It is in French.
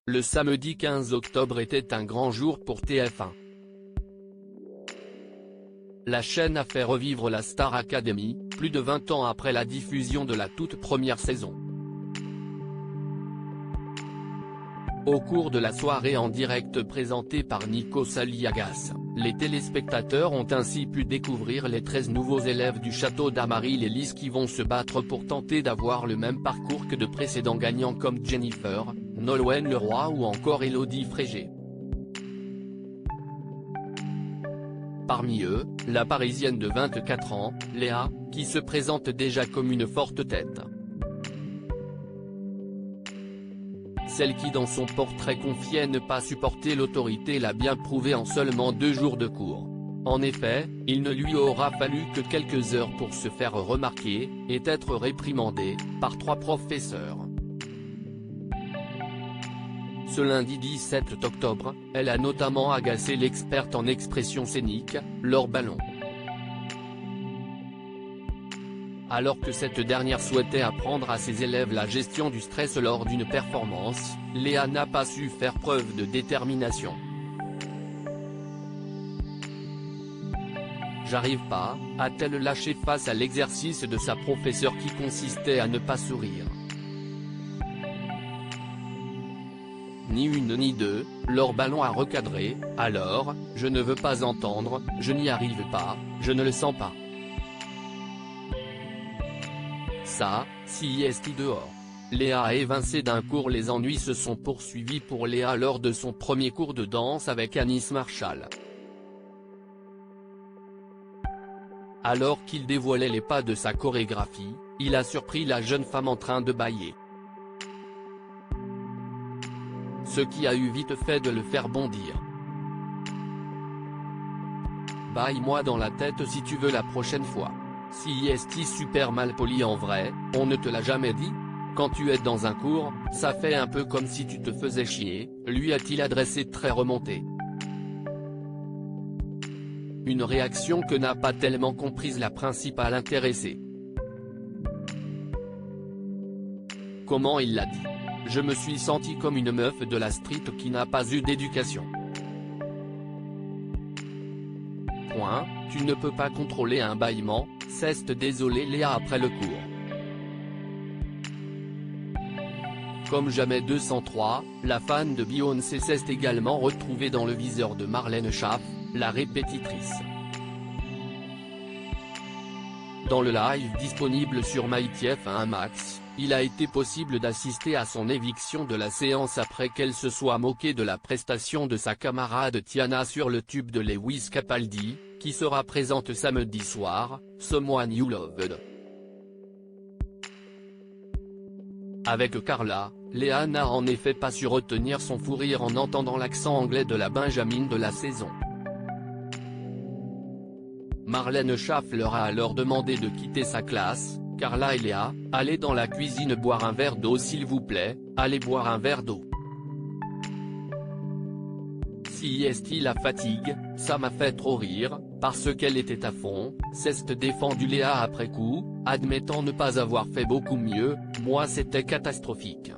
Le samedi 15 octobre était un grand jour pour TF1. La chaîne a fait revivre la Star Academy, plus de 20 ans après la diffusion de la toute première saison. Au cours de la soirée en direct présentée par Nikos Aliagas, les téléspectateurs ont ainsi pu découvrir les 13 nouveaux élèves du château d'Amaryllis qui vont se battre pour tenter d'avoir le même parcours que de précédents gagnants comme Jennifer, Nolwenn Leroy ou encore Élodie Frégé. Parmi eux, la Parisienne de 24 ans, Léa, qui se présente déjà comme une forte tête. Celle qui dans son portrait confiait ne pas supporter l'autorité l'a bien prouvé en seulement 2 jours de cours. En effet, il ne lui aura fallu que quelques heures pour se faire remarquer, et être réprimandée, par 3 professeurs. Ce lundi 17 octobre, elle a notamment agacé l'experte en expression scénique, Laure Ballon. Alors que cette dernière souhaitait apprendre à ses élèves la gestion du stress lors d'une performance, Léa n'a pas su faire preuve de détermination. J'arrive pas, a-t-elle lâché face à l'exercice de sa professeure qui consistait à ne pas sourire. Ni une ni deux, Laure Ballon a recadré, alors, je ne veux pas entendre, je n'y arrive pas, je ne le sens pas. Ça, si est dehors. Léa a évincé d'un cours. Les ennuis se sont poursuivis pour Léa lors de son premier cours de danse avec Anis Marshall. Alors qu'il dévoilait les pas de sa chorégraphie, il a surpris la jeune femme en train de bâiller. Ce qui a eu vite fait de le faire bondir. Baille-moi dans la tête si tu veux la prochaine fois. Si est super mal poli en vrai, on ne te l'a jamais dit? Quand tu es dans un cours, ça fait un peu comme si tu te faisais chier, lui a-t-il adressé très remonté. Une réaction que n'a pas tellement comprise la principale intéressée. Comment il l'a dit? Je me suis senti comme une meuf de la street qui n'a pas eu d'éducation. Point, tu ne peux pas contrôler un bâillement, s'est désolé Léa après le cours. Comme jamais 203, la fan de Beyoncé s'est également retrouvée dans le viseur de Marlène Schaff, la répétitrice. Dans le live disponible sur MyTF1 Max, il a été possible d'assister à son éviction de la séance après qu'elle se soit moquée de la prestation de sa camarade Tiana sur le tube de Lewis Capaldi, qui sera présente samedi soir, Someone You Loved. Avec Carla, Léa n'a en effet pas su retenir son fou rire en entendant l'accent anglais de la Benjamin de la saison. Marlène Schaff leur a alors demandé de quitter sa classe. Carla et Léa, allez dans la cuisine boire un verre d'eau s'il vous plaît, allez boire un verre d'eau. Si est la fatigue, ça m'a fait trop rire, parce qu'elle était à fond, s'est défendu Léa après coup, admettant ne pas avoir fait beaucoup mieux, moi c'était catastrophique.